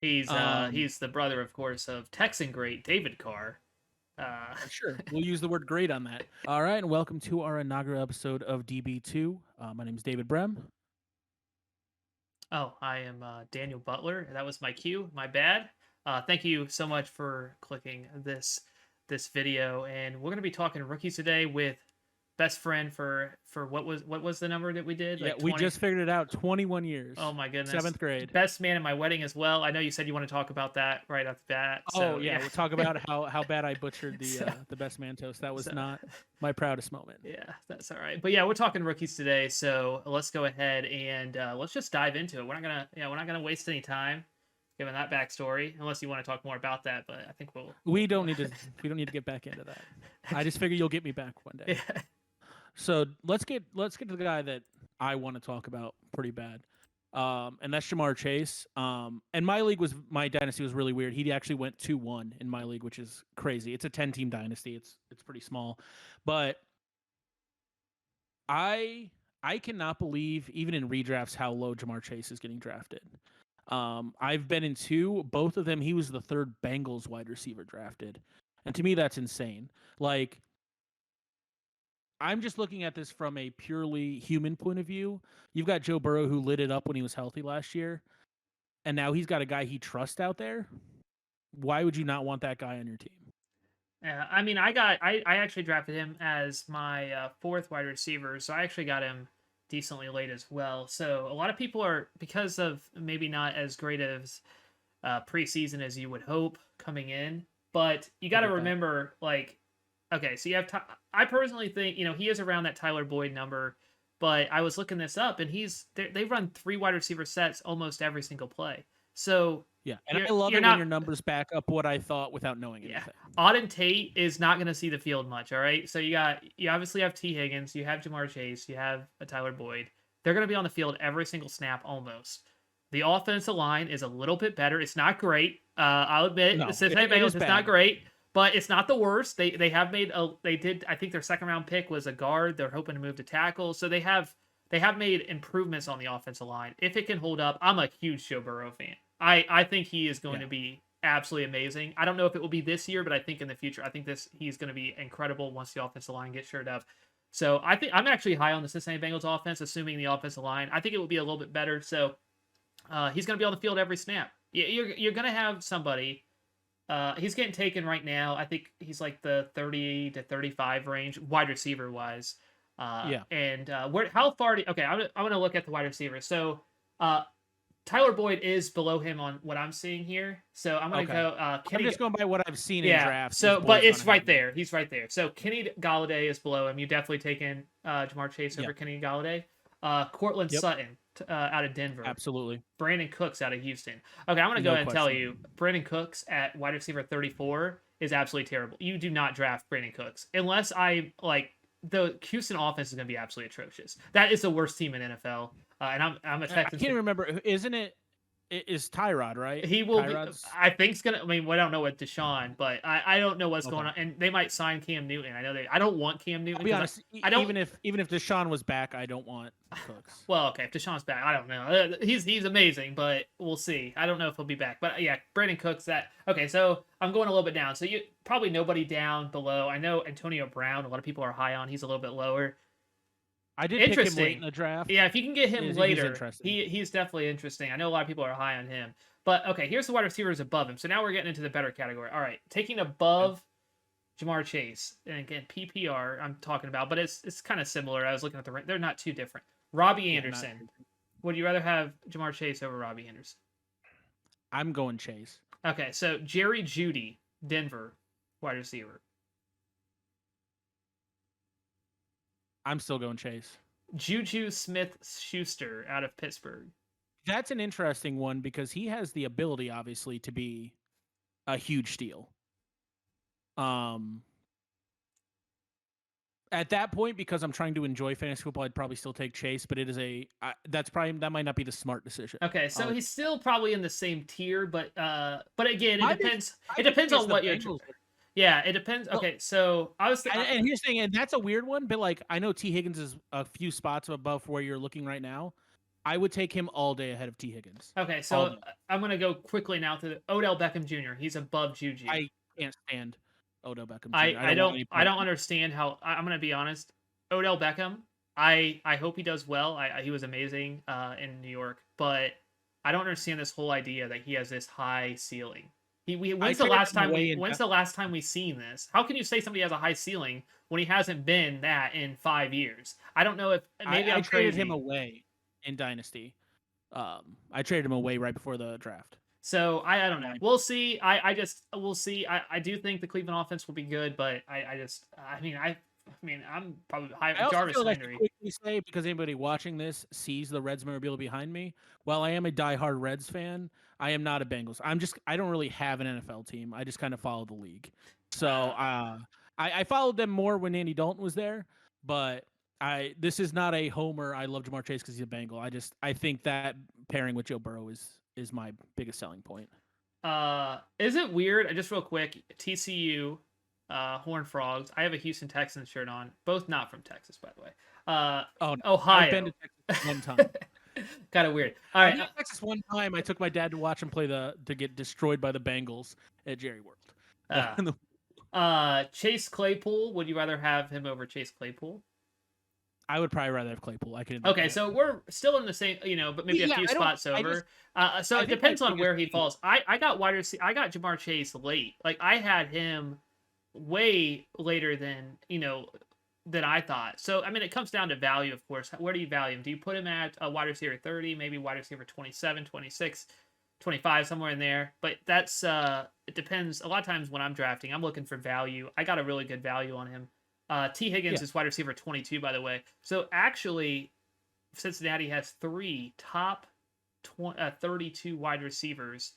He's the brother, of course, of Texan great David Carr. Sure, we'll use the word great on that. All right, and welcome to our inaugural episode of DB2. My name is David Brem. Oh, I am Daniel Butler. That was my cue. My bad. Thank you so much for clicking this video, and we're gonna be talking rookies today with best friend for what was the number that we did? Yeah, Like we 20? just figured it out. 21 years. Oh my goodness. 7th grade. Best man at my wedding as well. I know you said you want to talk about that right off the bat. So, Oh yeah, we'll talk about how bad I butchered the best man toast. That was not my proudest moment. Yeah, that's all right. But yeah, we're talking rookies today, so let's go ahead and let's just dive into it. We're not gonna waste any time given that backstory, unless you want to talk more about that. But I think we don't need to get back into that. I just figure you'll get me back one day. Yeah. So let's get to the guy that I want to talk about pretty bad. And that's Ja'Marr Chase. And my dynasty was really weird. He actually went 2-1 in my league, which is crazy. It's a 10-team dynasty. It's pretty small. But I cannot believe, even in redrafts, how low Ja'Marr Chase is getting drafted. I've been in 2. Both of them, he was the 3rd Bengals wide receiver drafted. And to me, that's insane. Like, I'm just looking at this from a purely human point of view. You've got Joe Burrow, who lit it up when he was healthy last year, and now he's got a guy he trusts out there. Why would you not want that guy on your team? Yeah, I mean, I actually drafted him as my 4th wide receiver, so I actually got him decently late as well. So a lot of people are, because of maybe not as great as preseason as you would hope coming in, but you got to remember, like, okay, so you have. I personally think he is around that Tyler Boyd number, but I was looking this up, and they run 3 wide receiver sets almost every single play. So yeah, and I love it when your numbers back up what I thought without knowing anything. Auden Tate is not going to see the field much. All right, so you obviously have T. Higgins, you have Ja'Marr Chase, you have a Tyler Boyd. They're going to be on the field every single snap almost. The offensive line is a little bit better. It's not great. I'll admit, the Cincinnati Bengals is not great. But it's not the worst. They did. I think their 2nd round pick was a guard. They're hoping to move to tackle. So they have made improvements on the offensive line. If it can hold up, I'm a huge Joe Burrow fan. I think he is going to be absolutely amazing. I don't know if it will be this year, but I think in the future, he's going to be incredible once the offensive line gets shored up. So I think I'm actually high on the Cincinnati Bengals offense, assuming the offensive line. I think it will be a little bit better. So he's going to be on the field every snap. You're going to have somebody. He's getting taken right now. I think he's like the 30 to 35 range, wide receiver wise. And how far okay, I'm gonna look at the wide receiver. So Tyler Boyd is below him on what I'm seeing here. So I'm gonna go I'm just going by what I've seen in drafts. So but it's right there. He's right there. So Kenny Galladay is below him. You definitely taken Ja'Marr Chase over Kenny Galladay. Cortland Sutton out of Denver. Absolutely. Brandon Cooks out of Houston. Okay, I'm going to go ahead and tell you, Brandon Cooks at wide receiver 34 is absolutely terrible. You do not draft Brandon Cooks. Unless the Houston offense is going to be absolutely atrocious. That is the worst team in NFL. And I'm a Texans. I can't remember. Isn't it? Is Tyrod, right? He will be. I think it's gonna. I mean, I don't know what Deshaun, but I don't know what's going on. And they might sign Cam Newton. I know I don't want Cam Newton. I'll be honest. I don't. Even if Deshaun was back, I don't want Cooks. Well, okay, if Deshaun's back, I don't know. He's amazing, but we'll see. I don't know if he'll be back. But yeah, Brandon Cooks. Okay. So I'm going a little bit down. So you probably nobody down below. I know Antonio Brown. A lot of people are high on. He's a little bit lower. I did pick him late in the draft. Yeah, if you can get him later, he's definitely interesting. I know a lot of people are high on him. But, okay, here's the wide receivers above him. So now we're getting into the better category. All right, taking above Ja'Marr Chase. And again, PPR I'm talking about, but it's kind of similar. I was looking at they're not too different. Robbie Anderson. Would you rather have Ja'Marr Chase over Robbie Anderson? I'm going Chase. Okay, so Jerry Jeudy, Denver, wide receiver. I'm still going Chase. Juju Smith-Schuster out of Pittsburgh. That's an interesting one because he has the ability, obviously, to be a huge steal. At that point, because I'm trying to enjoy fantasy football, I'd probably still take Chase, but that might not be the smart decision. Okay, so he's still probably in the same tier, but again, it depends. It depends on what you're. Yeah, it depends. Okay, so I was and here's the thing, and that's a weird one, but like I know T. Higgins is a few spots above where you're looking right now. I would take him all day ahead of T. Higgins. Okay, All so day. I'm gonna go quickly now to Odell Beckham Jr. He's above Juju. I can't stand Odell Beckham Jr. I I don't want don't any I part don't of him. understand how I'm gonna be honest. Odell Beckham, I hope he does well. He was amazing in New York, but I don't understand this whole idea that he has this high ceiling. I traded him away in when's the last time we seen this? How can you say somebody has a high ceiling when he hasn't been that in 5 years? I don't know if maybe I I'm traded him crazy. away in Dynasty. I traded him away right before the draft. So I don't know. Nine. We'll see. We'll see. I do think the Cleveland offense will be good, but I'm probably high I also Jarvis feel like I should Landry. quickly say, because anybody watching this sees the Reds memorabilia behind me, while I am a diehard Reds fan, I am not a Bengals. I don't really have an NFL team. I just kind of follow the league. So I followed them more when Andy Dalton was there, but this is not a homer. I love Jamar Chase because he's a Bengal. I think that pairing with Joe Burrow is my biggest selling point. Is it weird? Just real quick, TCU, Horned Frogs. I have a Houston Texans shirt on. Both not from Texas, by the way. Oh, no. Ohio. I've been to Texas one time. Kind of weird. All I've right. been to Texas one time. I took my dad to watch him play to get destroyed by the Bengals at Jerry World. Chase Claypool. Would you rather have him over Chase Claypool? I would probably rather have Claypool. I can. Okay, so we're still in the same, but maybe a few spots over. So it depends on where he falls. I got I got Jamar Chase late. Like I had him way later than than I thought. So I mean, it comes down to value, of course. Where do you value him? Do you put him at a wide receiver 30, maybe wide receiver 27, 26, 25, somewhere in there? But that's it depends. A lot of times when I'm drafting, I'm looking for value. I got a really good value on him. T. Higgins is wide receiver 22, by the way. So actually, Cincinnati has 3 top 32 wide receivers.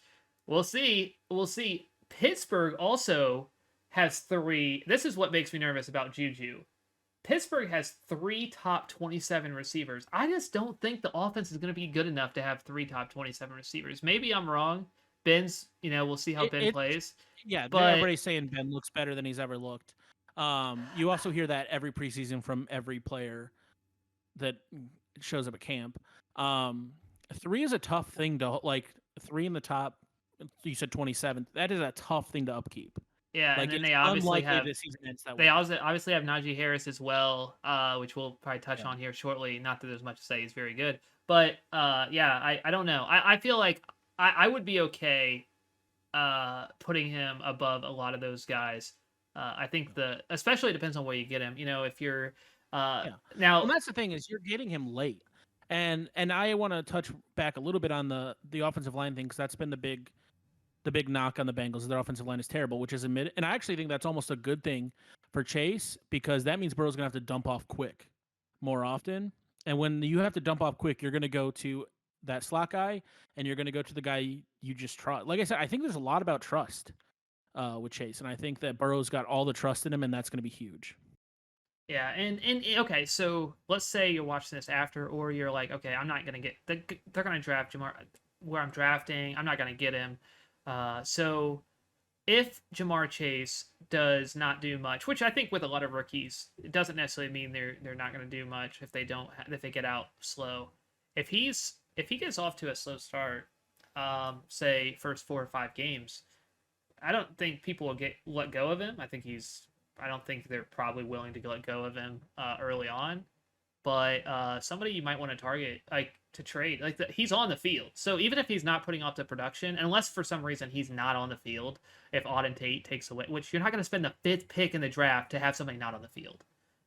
We'll see. We'll see. Pittsburgh also has 3. This is what makes me nervous about Juju. Pittsburgh has 3 top 27 receivers. I just don't think the offense is going to be good enough to have 3 top 27 receivers. Maybe I'm wrong. Ben's, we'll see how Ben plays. Yeah, but everybody's saying Ben looks better than he's ever looked. You also hear that every preseason from every player that shows up at camp. 3 is a tough thing to 3 in the top. You said 27th. That is a tough thing to upkeep. Yeah, and then they obviously have obviously have Najee Harris as well, which we'll probably touch on here shortly. Not that there's much to say; he's very good. But I don't know. I feel like I would be okay putting him above a lot of those guys. I think especially it depends on where you get him. If you're now, and that's the thing is you're getting him late, and I want to touch back a little bit on the offensive line thing because that's been the big knock on the Bengals. Their offensive line is terrible, which is admitted, and I actually think that's almost a good thing for Chase because that means Burrow's gonna have to dump off quick more often, and when you have to dump off quick, you're gonna go to that slot guy, and you're gonna go to the guy you just trust. Like I said, I think there's a lot about trust. With Chase, and I think that Burrow's got all the trust in him, and that's going to be huge. Yeah, and okay, so let's say you're watching this after, or you're like, okay, I'm not gonna get they're gonna draft Jamar where I'm drafting. I'm not gonna get him. So if Jamar Chase does not do much, which I think with a lot of rookies, it doesn't necessarily mean they're not gonna do much if they get out slow. If he gets off to a slow start, say first 4 or 5 games. I don't think people will let go of him. I don't think they're probably willing to let go of him early on. But somebody you might want to target, to trade, he's on the field. So even if he's not putting off the production, unless for some reason he's not on the field, if Auden Tate takes away, which you're not going to spend the 5th pick in the draft to have somebody not on the field.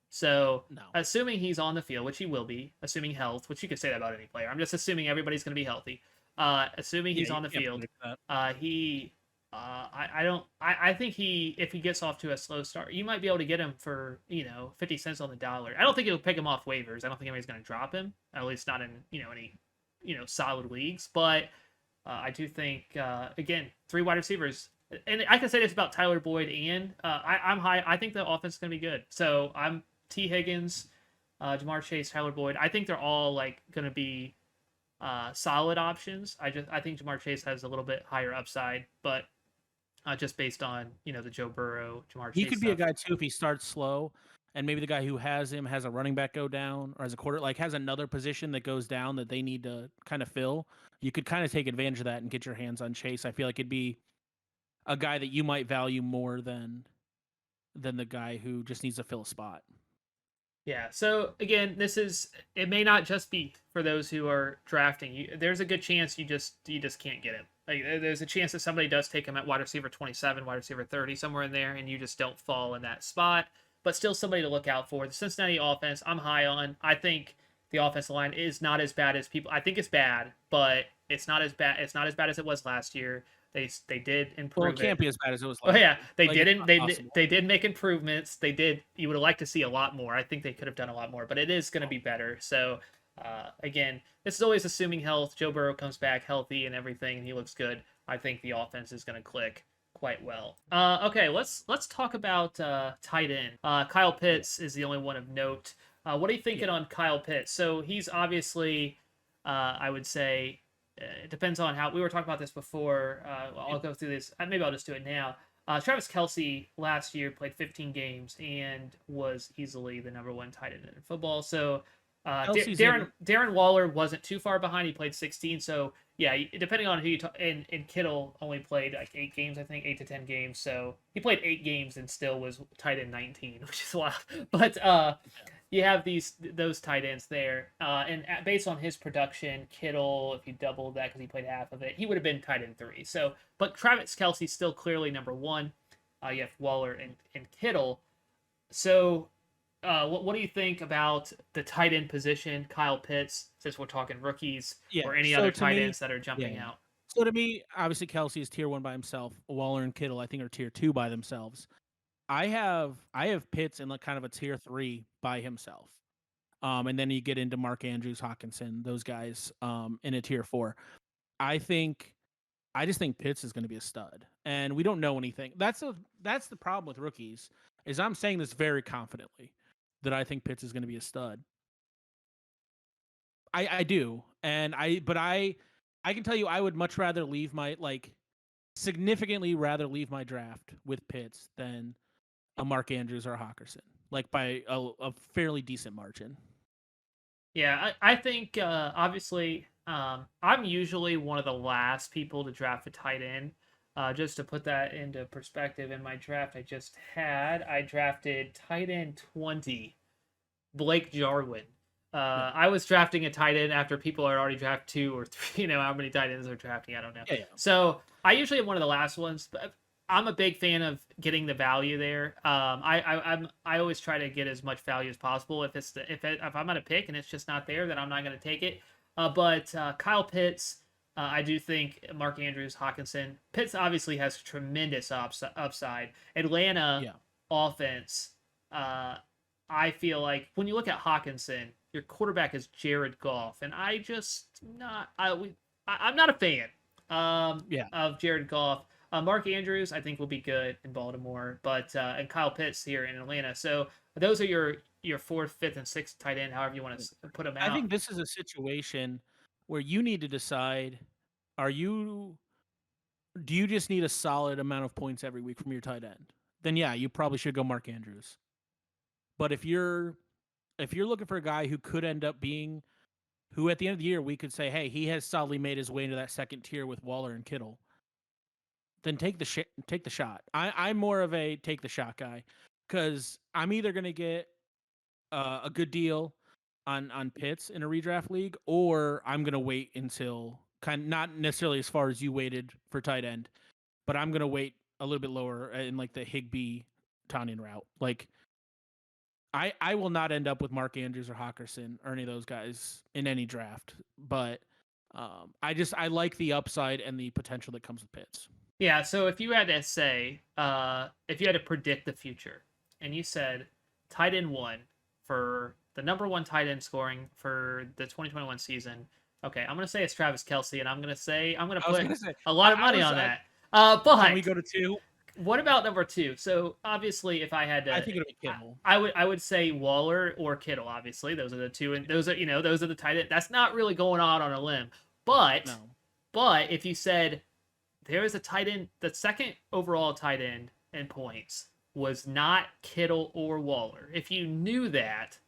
So assuming he's on the field, which he will be, assuming health, which you could say that about any player. I'm just assuming everybody's going to be healthy. Assuming he's on the field, I think if he gets off to a slow start, you might be able to get him for 50 cents on the dollar. I don't think it'll pick him off waivers. I don't think anybody's going to drop him, at least not in any solid leagues. But I do think again 3 wide receivers, and I can say this about Tyler Boyd and I'm high. I think the offense is going to be good. So I'm T. Higgins, Jamar Chase, Tyler Boyd. I think they're all going to be solid options. I think Jamar Chase has a little bit higher upside, but just based on the Joe Burrow, Jamar Chase. He could be a guy too if he starts slow. and maybe the guy who has him has a running back go down, or has a quarter, like has another position that goes down that they need to kind of fill, you could kind of take advantage of that and get your hands on Chase. I feel like it'd be a guy that you might value more than the guy who just needs to fill a spot. Yeah. So again, it may not just be for those who are drafting. There's a good chance you just can't get him. Like there's a chance that somebody does take him at wide receiver 27, wide receiver 30, somewhere in there, and you just don't fall in that spot. But still somebody to look out for. The Cincinnati offense, I'm high on. I think the offensive line is not as bad as people. I think it's bad, but it's not as bad. It's not as bad as it was last year. They did Well, improve it can't be as bad as it was Oh last yeah, year. they Like, it's didn't. not They possible. they did make improvements. They did. You would have liked to see a lot more. I think they could have done a lot more, but it is going to be better. So again, this is always assuming health. Joe Burrow comes back healthy and everything, and he looks good. I think the offense is going to click quite well. Okay, let's talk about tight end. Kyle Pitts is the only one of note. What are you thinking on Kyle Pitts? So he's obviously, I would say, it depends on how we were talking about this before. I'll go through this. Maybe I'll just do it now. Travis Kelce last year played 15 games and was easily the number one tight end in football. So Darren Waller wasn't too far behind. He played 16. So yeah, depending on who you talk, and Kittle only played like 8 games, I think 8 to 10 games. So he played 8 games and still was tight end 19, which is wild. But you have those tight ends there, and based on his production, Kittle, if you doubled that because he played half of it, he would have been tight end 3. So, but Travis Kelce's still clearly number 1. You have Waller and Kittle. So, what do you think about the tight end position, Kyle Pitts? Since we're talking rookies, or any other tight ends that are jumping out. So to me, obviously Kelce is tier 1 by himself. Waller and Kittle, I think, are tier 2 by themselves. I have Pitts in like kind of a tier 3 by himself. And then you get into Mark Andrews, Hawkinson, those guys in a tier 4. I just think Pitts is going to be a stud, and we don't know anything. That's the problem with rookies. Is I'm saying this very confidently that I think Pitts is going to be a stud. I do, and I can tell you I would much rather leave my significantly rather leave my draft with Pitts than a Mark Andrews or a Hawkinson, like by a fairly decent margin. Yeah, I think obviously I'm usually one of the last people to draft a tight end. Just to put that into perspective, in my draft I drafted tight end 20, Blake Jarwin. I was drafting a tight end after people had already drafted 2 or 3. You know how many tight ends they're drafting? I don't know. Yeah. So I usually am one of the last ones, but I'm a big fan of getting the value there. I always try to get as much value as possible. If I'm at a pick and it's just not there, then I'm not going to take it. But Kyle Pitts, I do think Mark Andrews, Hawkinson. Pitts obviously has tremendous upside. Atlanta offense. I feel like when you look at Hawkinson, your quarterback is Jared Goff, and I'm not a fan of Jared Goff. Mark Andrews, I think, will be good in Baltimore, but and Kyle Pitts here in Atlanta. So those are your 4th, 5th, and 6th tight end, however you want to put them out. I think this is a situation where you need to decide: do you just need a solid amount of points every week from your tight end? Then yeah, you probably should go Mark Andrews. But if you're looking for a guy who could end up being, who at the end of the year we could say, hey, he has solidly made his way into that second tier with Waller and Kittle, then take the shot. I'm more of a take the shot guy, because I'm either going to get a good deal on Pitts in a redraft league, or I'm going to wait until not necessarily as far as you waited for tight end, but I'm going to wait a little bit lower in like the Higbee Tanyan route. Like I will not end up with Mark Andrews or Hawkinson or any of those guys in any draft, but I like the upside and the potential that comes with Pitts. Yeah, so if you had to say, if you had to predict the future, and you said tight end 1 for the number 1 tight end scoring for the 2021 season, okay, I'm going to say it's Travis Kelce, and I'm going to put a lot of money on that. But can we go to 2? What about number 2? So obviously, if I had to, I think it'll be Kittle. I would say Waller or Kittle. Obviously, those are the 2, and those are the tight end. That's not really going on a limb. But if you said there is a tight end, the second overall tight end in points, was not Kittle or Waller. If you knew that,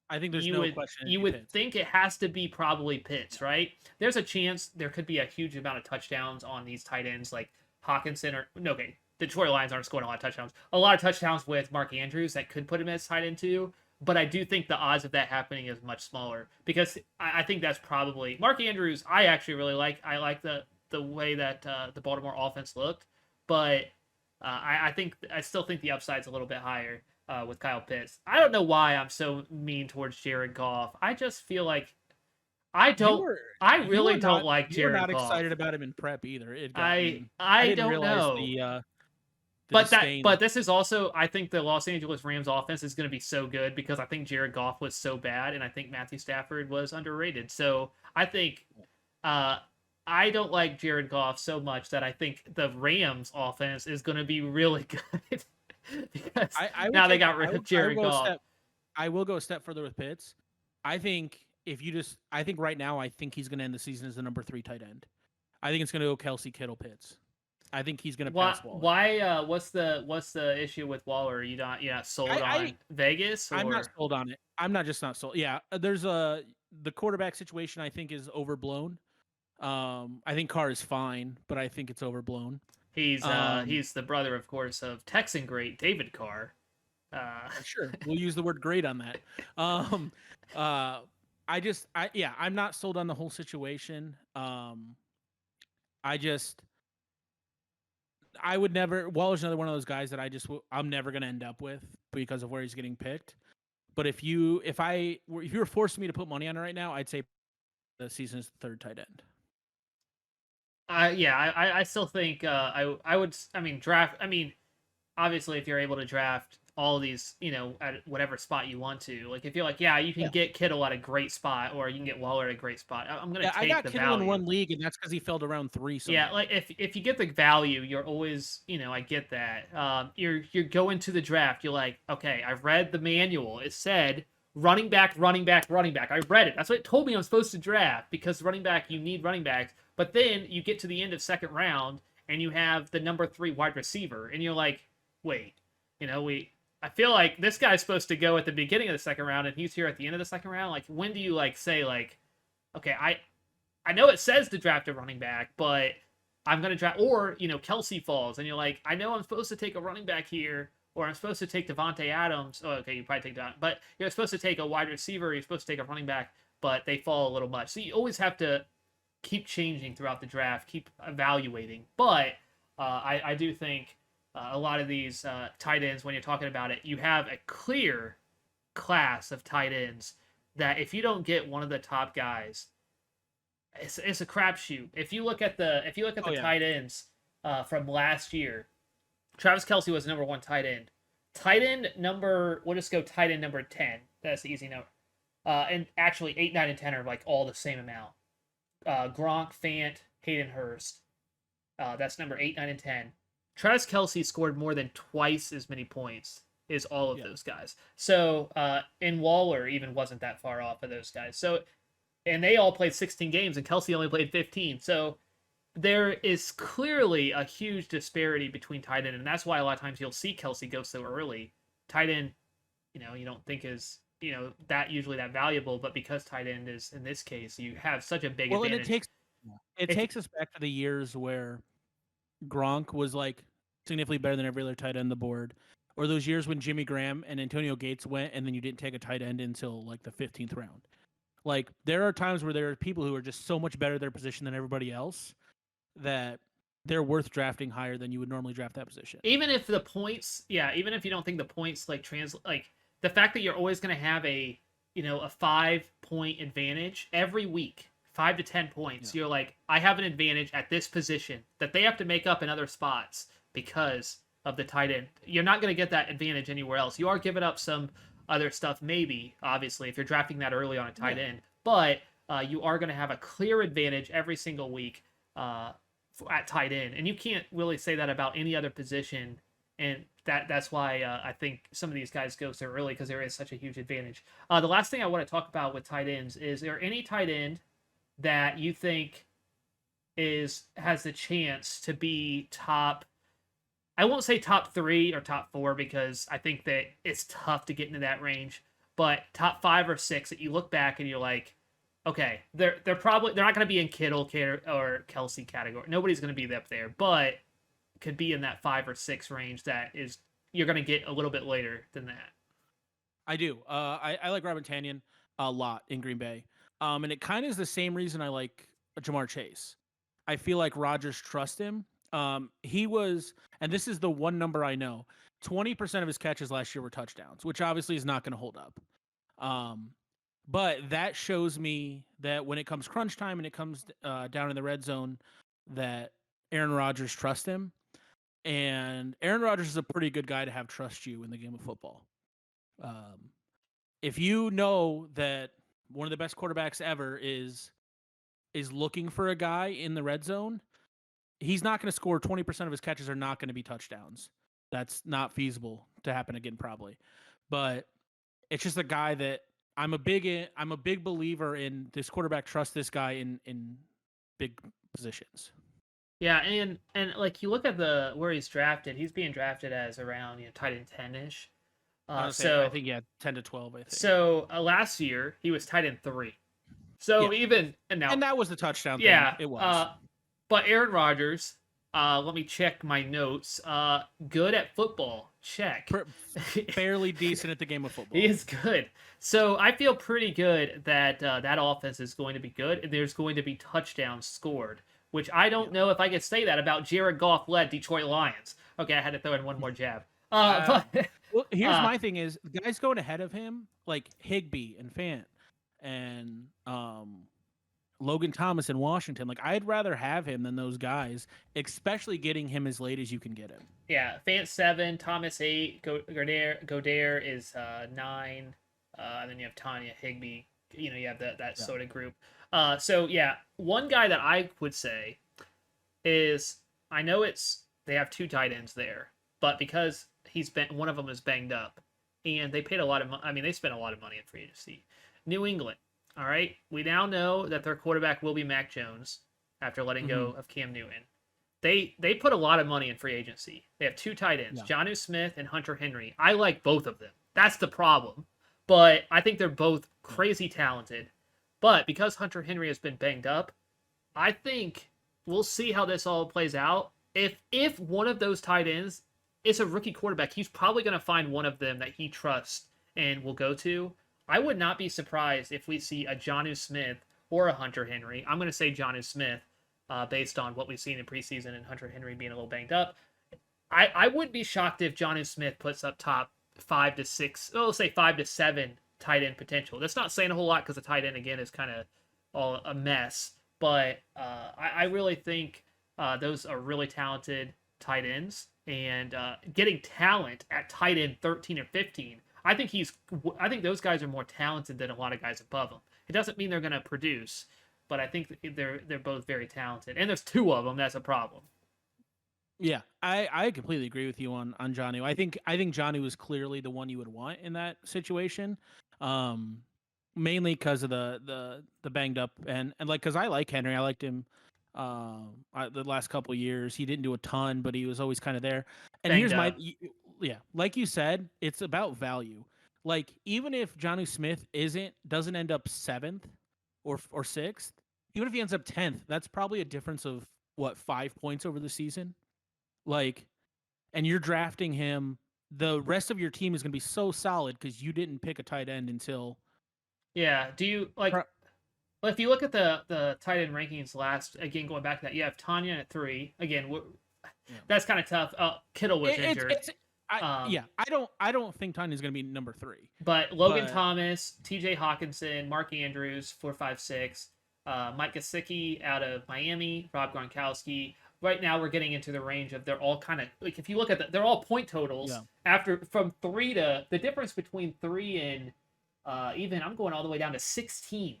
I think there's you no would question you it'd be would Pitts. think it has to be probably Pitts, Yeah. right? There's a chance there could be a huge amount of touchdowns on these tight ends like Hawkinson or no, okay, the Detroit Lions aren't scoring a lot of touchdowns. A lot of touchdowns with Mark Andrews that could put him as tight end too. But I do think the odds of that happening is much smaller because I think that's probably Mark Andrews. I actually really like. I like the way that the Baltimore offense looked, but I think I still think the upside's a little bit higher with Kyle Pitts. I don't know why I'm so mean towards Jared Goff. I just feel like I You don't. were I you really were don't not like you were Jared not Goff. excited about him in prep either. It got I me. I I didn't don't realize know. the disdain. But this is also I think the Los Angeles Rams offense is going to be so good because I think Jared Goff was so bad and I think Matthew Stafford was underrated. So I think uh I don't like Jared Goff so much that I think the Rams offense is going to be really good because I would now they take got rid of I would Jared go a Goff. step I will go a step further with Pitts. I think if you just I think right now I think he's going to end the season as the number 3 tight end. I think it's going to go Kelsey, Kittle, Pitts. I think he's going to Why? pass Waller. Why? What's the issue with Waller? You not sold I on Vegas I'm not or sold on it. I'm not just not sold. Yeah, there's the quarterback situation I think is overblown. I think Carr is fine, but I think it's overblown. Um, he's the brother, of course, of Texan great David Carr. Uh, sure, we'll use the word great on that. Um, uh, yeah, I'm not sold on the whole situation. I just I would never. Waller's another one of those guys that I'm never gonna end up with because of where he's getting picked. But if you were forcing me to put money on it right now, I'd say the season's third tight end. yeah, I still think I would. I mean, draft. I mean, obviously if you're able to draft all these, at whatever spot you want to, like if you're like, yeah, you can Yeah. get Kittle at a great spot or you can get Waller at a great spot. I'm gonna Yeah, I take got the Kittle in value. one league, and that's because he fell to round 3 Yeah, somehow. like if you get the value, you're always, I get that. You're going to the draft. You're like, okay, I've read the manual. It said running back, running back, running back. I read it. That's what it told me I'm supposed to draft because running back, you need running backs. But then you get to the end of second round and you have the number 3 wide receiver, and you're like, wait, I feel like this guy's supposed to go at the beginning of the second round and he's here at the end of the second round. Like, when do you like say like, okay, I know it says to draft a running back, but I'm gonna draft, or Kelsey falls, and you're like, I know I'm supposed to take a running back here, or I'm supposed to take Devontae Adams. Oh, okay, you probably take that, but you're supposed to take a wide receiver, you're supposed to take a running back, but they fall a little much. So you always have to keep changing throughout the draft, keep evaluating. But I do think a lot of these tight ends, when you're talking about it, you have a clear class of tight ends that if you don't get one of the top guys, it's a crapshoot. If you look at the Oh yeah, tight ends from last year, Travis Kelsey was number 1 tight end. We'll just go tight end number 10. That's the easy number. And actually 8, 9, and 10 are like all the same amount. Gronk, Fant, Hayden Hurst. That's number 8, 9, and 10. Travis Kelsey scored more than twice as many points as all of yeah. those guys. So, and Waller even wasn't that far off of those guys. So, and they all played 16 games, and Kelsey only played 15. So there is clearly a huge disparity between tight end, and that's why a lot of times you'll see Kelsey go so early. Tight end, you don't think is that usually that valuable, but because tight end is in this case, you have such a big Well, and advantage. it If takes us back to the years where Gronk was like significantly better than every other tight end on the board, or those years when Jimmy Graham and Antonio Gates went, and then you didn't take a tight end until like the 15th round. Like there are times where there are people who are just so much better at their position than everybody else that they're worth drafting higher than you would normally draft that position. even if the points, yeah, even if you don't think the points like translate, like the fact that you're always going to have a 5-point advantage every week, 5 to 10 points. Yeah. You're like, I have an advantage at this position that they have to make up in other spots because of the tight end. You're not going to get that advantage anywhere else. You are giving up some other stuff, maybe, obviously, if you're drafting that early on a tight end, but you are going to have a clear advantage every single week at tight end, and you can't really say that about any other position. And that's why I think some of these guys go so early because there is such a huge advantage. The last thing I want to talk about with tight ends is there any tight end that you think has the chance to be top I won't say top 3 or top 4 because I think that it's tough to get into that range. But top 5 or 6 that you look back and you're like, okay, they're not going to be in Kittle or Kelsey category. Nobody's going to be up there, but could be in that 5 or 6 range that is you're going to get a little bit later than that. I do. I like Robert Tanyan a lot in Green Bay. And it kind of is the same reason I like Jamar Chase. I feel like Rodgers trusts him. He was, and this is the one number I know, 20% of his catches last year were touchdowns, which obviously is not going to hold up. But that shows me that when it comes crunch time and it comes down in the red zone, that Aaron Rodgers trusts him. And Aaron Rodgers is a pretty good guy to have trust you in the game of football. If you know that one of the best quarterbacks ever is looking for a guy in the red zone, he's not going to score. 20% of his catches are not going to be touchdowns. That's not feasible to happen again, probably. But it's just a guy that I'm a big believer in. This quarterback trusts this guy in big positions. Yeah, and like you look at the where he's drafted, he's being drafted as around tight end 10-ish. So I think 10 to 12. I think so. Last year he was tight end 3. So even and that was the touchdown. Yeah, thing. It was. But Aaron Rodgers, let me check my notes. Good at football. Check. Fairly decent at the game of football. He is good. So I feel pretty good that that offense is going to be good, and there's going to be touchdowns scored. Which I don't know if I could say that about Jared Goff-led Detroit Lions. Okay, I had to throw in one more jab. Well, here's my thing: is the guys going ahead of him, like Higbee and Fant and Logan Thomas in Washington. Like, I'd rather have him than those guys, especially getting him as late as you can get him. Yeah, Fant 7, Thomas 8, Goddard is 9, and then you have Tanya, Higbee. You have that sort of group. So yeah, one guy that I would say is, I know they have 2 tight ends there, but because one of them is banged up, and they paid a lot of money. I mean, they spent a lot of money in free agency. New England. All right, we now know that their quarterback will be Mac Jones after letting go of Cam Newton. They put a lot of money in free agency. They have 2 tight ends, Jonnu Smith and Hunter Henry. I like both of them. That's the problem. But I think they're both crazy talented. But because Hunter Henry has been banged up, I think we'll see how this all plays out. If one of those tight ends is a rookie quarterback, he's probably going to find one of them that he trusts and will go to. I would not be surprised if we see a Jonnu Smith or a Hunter Henry. I'm going to say Jonnu Smith based on what we've seen in preseason and Hunter Henry being a little banged up. I wouldn't be shocked if Jonnu Smith puts up top 5 to 6, let's say 5 to 7 tight end potential. That's not saying a whole lot because the tight end, again, is kind of all a mess. But I really think those are really talented tight ends. And getting talent at tight end 13 or 15, I think those guys are more talented than a lot of guys above them. It doesn't mean they're going to produce, but I think they're both very talented. And there's 2 of them. That's a problem. Yeah, I completely agree with you on Jonnu. I think Jonnu is clearly the one you would want in that situation, mainly because of the banged up and like because I like Henry. I liked him the last couple of years. He didn't do a ton, but he was always kind of there. And Banged here's up. like you said, it's about value. Like even if Jonnu Smith doesn't end up 7th or 6th, even if he ends up 10th, that's probably a difference of what 5 points over the season. Like, and you're drafting him, the rest of your team is going to be so solid because you didn't pick a tight end until. Yeah. Do you like? Well, if you look at the tight end rankings again going back to that, you have Tanya at 3. Again, that's kind of tough. Kittle was injured. I don't think Tanya's going to be number 3. But Logan Thomas, T.J. Hawkinson, Mark Andrews, 4, 5, 6, Mike Gesicki out of Miami, Rob Gronkowski. Right now, we're getting into the range of they're all kind of like if you look at they're all point totals after from 3 to the difference between 3 and even I'm going all the way down to 16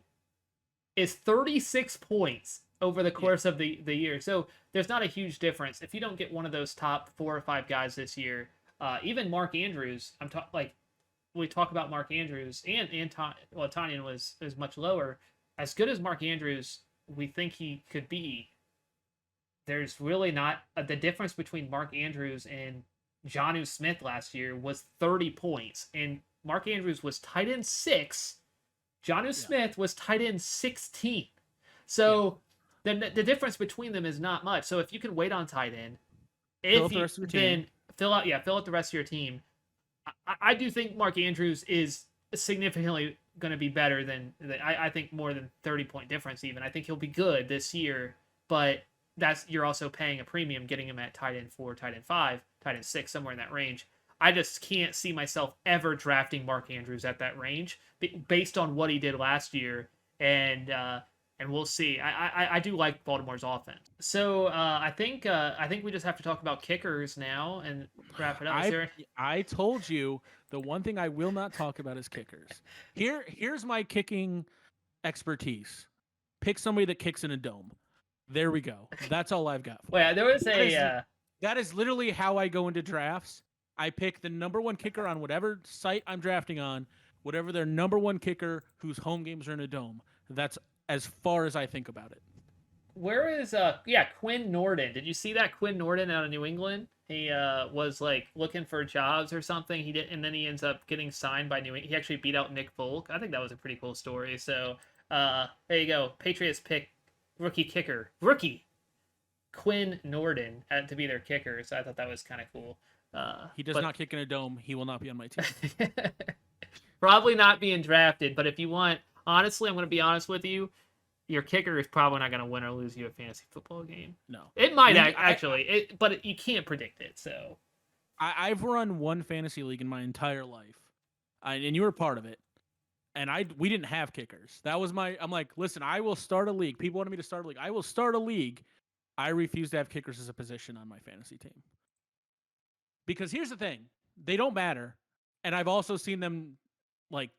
is 36 points over the course of the year. So there's not a huge difference if you don't get one of those top 4 or 5 guys this year. Even Mark Andrews, we talk about Mark Andrews and Tanyan was much lower. As good as Mark Andrews we think he could be. there's really not the difference between Mark Andrews and Jonnu Smith last year was 30 points, and Mark Andrews was tight end 6. Jonnu Yeah. Smith was tight end 16. Yeah. So the difference between them is not much. So if you can wait on tight end, Fill if up the you rest of your then team. fill out the rest of your team. I do think Mark Andrews is significantly going to be better than I think more than 30-point difference even. I think he'll be good this year, but you're also paying a premium getting him at tight end 4, tight end 5, tight end 6, somewhere in that range. I just can't see myself ever drafting Mark Andrews at that range based on what he did last year, and we'll see. I do like Baltimore's offense. So I think we just have to talk about kickers now and wrap it up. Is I there? I told you the one thing I will not talk about is kickers. Here's my kicking expertise. Pick somebody that kicks in a dome. There we go. That's all I've got for Well, yeah, you. there was That is literally how I go into drafts. I pick the number one kicker on whatever site I'm drafting on, whatever their number one kicker whose home games are in a dome. That's as far as I think about it. where is Quinn Nordin? Did you see that Quinn Nordin out of New England? He was like looking for jobs or something. He did, and then he ends up getting signed by New England. He actually beat out Nick Folk. I think that was a pretty cool story. So there you go. Patriots pick rookie Quinn Nordin to be their kicker. So I thought that was kind of cool. He does not kick in a dome. He will not be on my team. Probably not being drafted, but if you want, honestly, I'm going to be honest with you. Your kicker is probably not going to win or lose you a fantasy football game. No, it might actually, but you can't predict it. So I've run one fantasy league in my entire life, and you were part of it. And we didn't have kickers. That was I'm like, listen, I will start a league. People wanted me to start a league. I will start a league. I refuse to have kickers as a position on my fantasy team. Because here's the thing, they don't matter, and I've also seen them like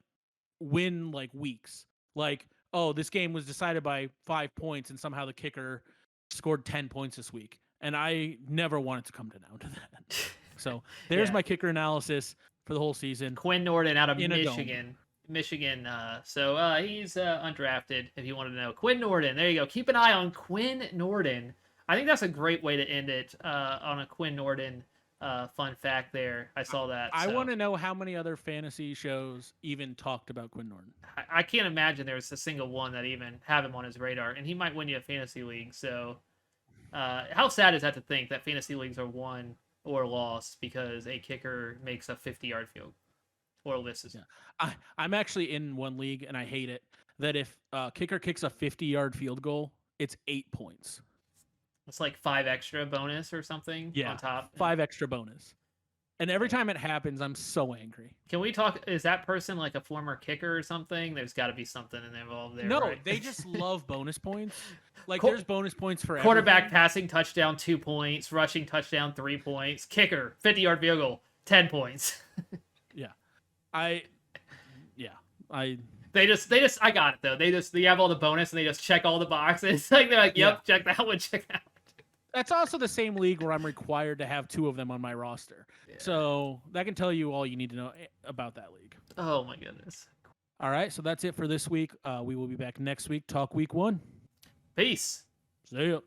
win like weeks. Like, oh, this game was decided by 5 points, and somehow the kicker scored 10 points this week, and I never want it to come down to that. So there's my kicker analysis for the whole season. Quinn Nordin out of Michigan. So he's undrafted. If you wanted to know, Quinn Nordin. There you go. Keep an eye on Quinn Nordin. I think that's a great way to end it on a Quinn Nordin. Fun fact there. I saw that. I want to know how many other fantasy shows even talked about Quinn Nordin. I can't imagine there's a single one that even have him on his radar, and he might win you a fantasy league. So, how sad is that to think that fantasy leagues are won or lost because a kicker makes a 50-yard field or misses? Yeah. I'm actually in one league, and I hate it. That if a kicker kicks a 50-yard field goal, it's 8 points. It's like 5 extra bonus or something on top. 5 extra bonus. And every time it happens, I'm so angry. Can we talk? Is that person like a former kicker or something? There's got to be something involved there. No, right? They just love bonus points. Like there's bonus points for quarterback everything. Passing touchdown 2 points, rushing touchdown 3 points, kicker 50-yard field goal 10 points. They just I got it though. They have all the bonus and they just check all the boxes. Like they're like, yep, check that one, check that one. That's also the same league where I'm required to have 2 of them on my roster. Yeah. So that can tell you all you need to know about that league. Oh my goodness. All right, so that's it for this week. We will be back next week. Talk week 1. Peace. See ya.